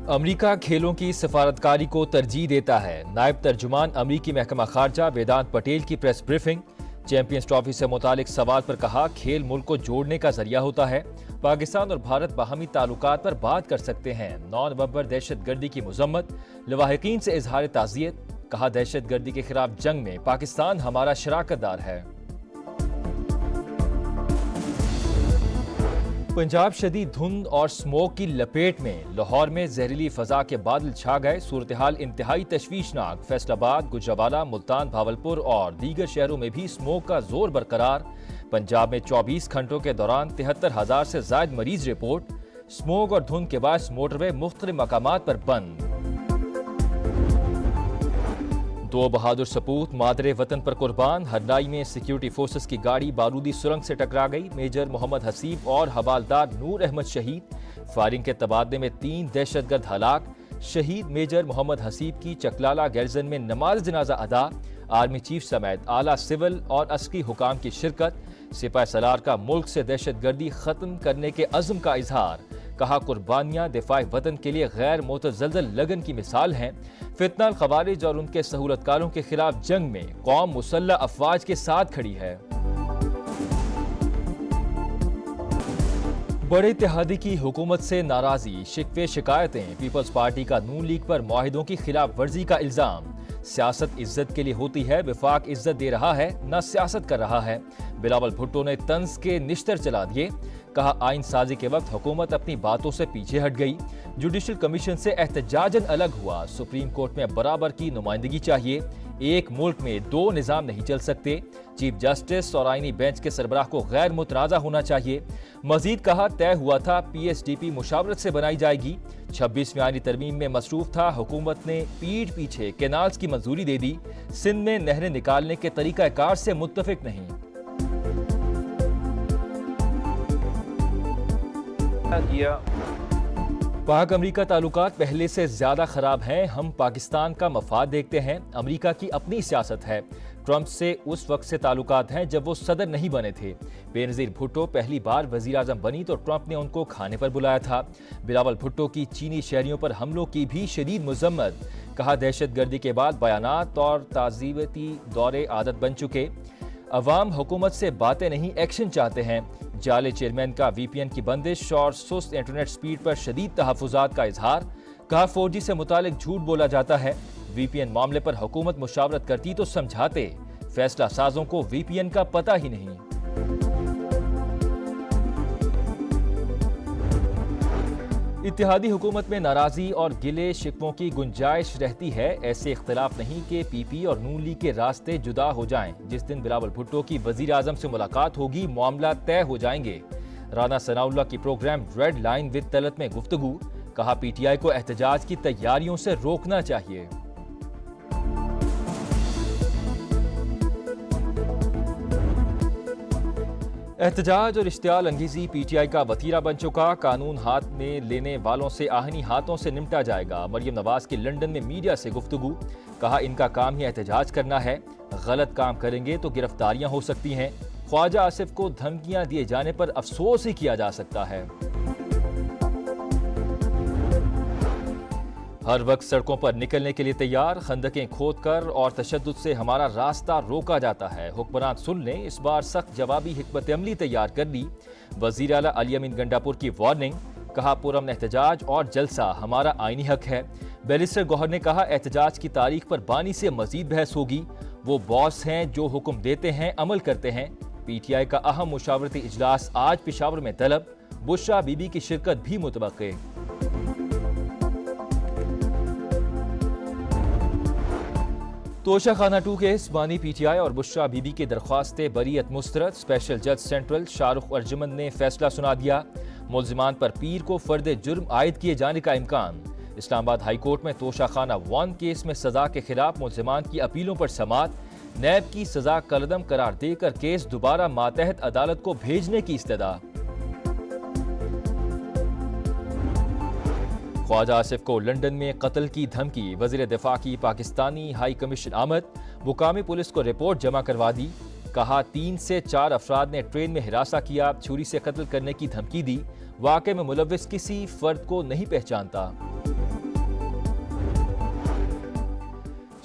امریکہ کھیلوں کی سفارتکاری کو ترجیح دیتا ہے۔ نائب ترجمان امریکی محکمہ خارجہ ویدانت پٹیل کی پریس بریفنگ۔ چیمپئنز ٹرافی سے متعلق سوال پر کہا، کھیل ملک کو جوڑنے کا ذریعہ ہوتا ہے۔ پاکستان اور بھارت باہمی تعلقات پر بات کر سکتے ہیں۔ 9 نومبر دہشت گردی کی مذمت، لواحقین سے اظہار تعزیت۔ کہا، دہشت گردی کے خلاف جنگ میں پاکستان ہمارا شراکت دار ہے۔ پنجاب شدید دھند اور سموگ کی لپیٹ میں، لاہور میں زہریلی فضا کے بادل چھا گئے۔ صورتحال انتہائی تشویشناک۔ فیصل آباد، گوجرانوالہ، ملتان، بھاولپور اور دیگر شہروں میں بھی سموگ کا زور برقرار۔ پنجاب میں 24 گھنٹوں کے دوران 73,000 سے زائد مریض رپورٹ۔ سموگ اور دھند کے باعث موٹر وے مختلف مقامات پر بند۔ 2 بہادر سپوت مادر وطن پر قربان۔ ہرنائی میں سیکیورٹی فورسز کی گاڑی بارودی سرنگ سے ٹکرا گئی۔ میجر محمد حسیب اور حوالدار نور احمد شہید۔ فائرنگ کے تبادلے میں 3 دہشت گرد ہلاک۔ شہید میجر محمد حسیب کی چکلالہ گیرزن میں نماز جنازہ ادا۔ آرمی چیف سمیت اعلیٰ سول اور عسکری حکام کی شرکت۔ سپاہ سالار کا ملک سے دہشت گردی ختم کرنے کے عزم کا اظہار۔ کہا، قربانیاں دفاع وطن کے لیے غیر متزلزل لگن کی مثال ہیں۔ فتنہ الخوارج اور ان کے سہولت کاروں کے خلاف جنگ میں قوم مسلح افواج کے ساتھ کھڑی ہے۔ بڑے اتحادی کی حکومت سے ناراضی، شکوے شکایتیں۔ پیپلز پارٹی کا نون لیگ پر معاہدوں کی خلاف ورزی کا الزام۔ سیاست عزت کے لیے ہوتی ہے، وفاق عزت دے رہا ہے نہ سیاست کر رہا ہے۔ بلاول بھٹو نے طنز کے نشتر چلا دیے۔ کہا، آئین سازی کے وقت حکومت اپنی باتوں سے پیچھے ہٹ گئی، جوڈیشل کمیشن سے احتجاجاً الگ ہوا۔ سپریم کورٹ میں برابر کی نمائندگی چاہیے، ایک ملک میں 2 نظام نہیں چل سکتے۔ چیف جسٹس اور آئینی بینچ کے سربراہ کو غیر متنازع ہونا چاہیے۔ مزید کہا، طے ہوا تھا پی ایس ڈی پی مشاورت سے بنائی جائے گی۔ 26ویں آئینی ترمیم میں مصروف تھا، حکومت نے پیٹھ پیچھے کینالز کی منظوری دے دی۔ سندھ میں نہریں نکالنے کے طریقہ کار سے متفق نہیں۔ پاک امریکہ تعلقات پہلے سے زیادہ خراب ہیں، ہم پاکستان کا مفاد دیکھتے ہیں۔ امریکہ کی اپنی سیاست ہے۔ ٹرمپ سے اس وقت سے تعلقات ہیں جب وہ صدر نہیں بنے تھے۔ بے نظیر بھٹو پہلی بار وزیر اعظم بنی تو ٹرمپ نے ان کو کھانے پر بلایا تھا۔ بلاول بھٹو کی چینی شہریوں پر حملوں کی بھی شدید مذمت۔ کہا، دہشت گردی کے بعد بیانات اور تعزیتی دورے عادت بن چکے۔ عوام حکومت سے باتیں نہیں، ایکشن چاہتے ہیں۔ جعلی چیئرمین کا وی پی این کی بندش اور سست انٹرنیٹ سپیڈ پر شدید تحفظات کا اظہار۔ کہا، 4G سے متعلق جھوٹ بولا جاتا ہے۔ وی پی این معاملے پر حکومت مشاورت کرتی تو سمجھاتے، فیصلہ سازوں کو وی پی این کا پتہ ہی نہیں۔ اتحادی حکومت میں ناراضی اور گلے شکووں کی گنجائش رہتی ہے۔ ایسے اختلاف نہیں کہ پی پی اور نون لیگ کے راستے جدا ہو جائیں۔ جس دن بلاول بھٹو کی وزیر اعظم سے ملاقات ہوگی، معاملہ طے ہو جائیں گے۔ رانا ثناءاللہ کی program red line with Talat میں گفتگو۔ کہا، پی ٹی آئی کو احتجاج کی تیاریوں سے روکنا چاہیے۔ احتجاج اور اشتعال انگیزی پی ٹی آئی کا وتیرہ بن چکا۔ قانون ہاتھ میں لینے والوں سے آہنی ہاتھوں سے نمٹا جائے گا۔ مریم نواز کی لندن میں میڈیا سے گفتگو۔ کہا، ان کا کام ہی احتجاج کرنا ہے، غلط کام کریں گے تو گرفتاریاں ہو سکتی ہیں۔ خواجہ آصف کو دھمکیاں دیے جانے پر افسوس ہی کیا جا سکتا ہے۔ ہر وقت سڑکوں پر نکلنے کے لیے تیار، خندقیں کھود کر اور تشدد سے ہمارا راستہ روکا جاتا ہے۔ حکمران سن لیں، اس بار سخت جوابی حکمت عملی تیار کر لی۔ وزیر اعلیٰ علی امین گنڈاپور کی وارننگ۔ کہا، پرامن احتجاج اور جلسہ ہمارا آئینی حق ہے۔ بیرسٹر گوہر نے کہا، احتجاج کی تاریخ پر بانی سے مزید بحث ہوگی۔ وہ باس ہیں جو حکم دیتے ہیں، عمل کرتے ہیں۔ پی ٹی آئی کا اہم مشاورتی اجلاس آج پشاور میں طلب۔ بشرا بی بی کی شرکت بھی متوقع۔ توشہ خانہ 2 کیس، بانی پی ٹی آئی اور بشرا بی بی کی درخواستیں بریت مسترد۔ اسپیشل جج سینٹرل شاہ رخ ارجمند نے فیصلہ سنا دیا۔ ملزمان پر پیر کو فرد جرم عائد کیے جانے کا امکان۔ اسلام آباد ہائی کورٹ میں توشہ خانہ 1 کیس میں سزا کے خلاف ملزمان کی اپیلوں پر سماعت۔ نیب کی سزا کالعدم قرار دے کر کیس دوبارہ ماتحت عدالت کو بھیجنے کی استدعا۔ خواجہ آصف کو لندن میں قتل کی دھمکی، وزیر دفاع کی پاکستانی ہائی کمیشن آمد۔ مقامی پولیس کو رپورٹ جمع کروا دی۔ کہا، 3 سے 4 افراد نے ٹرین میں ہراساں کیا، چھری سے قتل کرنے کی دھمکی دی۔ واقعے میں ملوث کسی فرد کو نہیں پہچانتا۔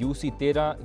UC 13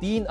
3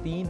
3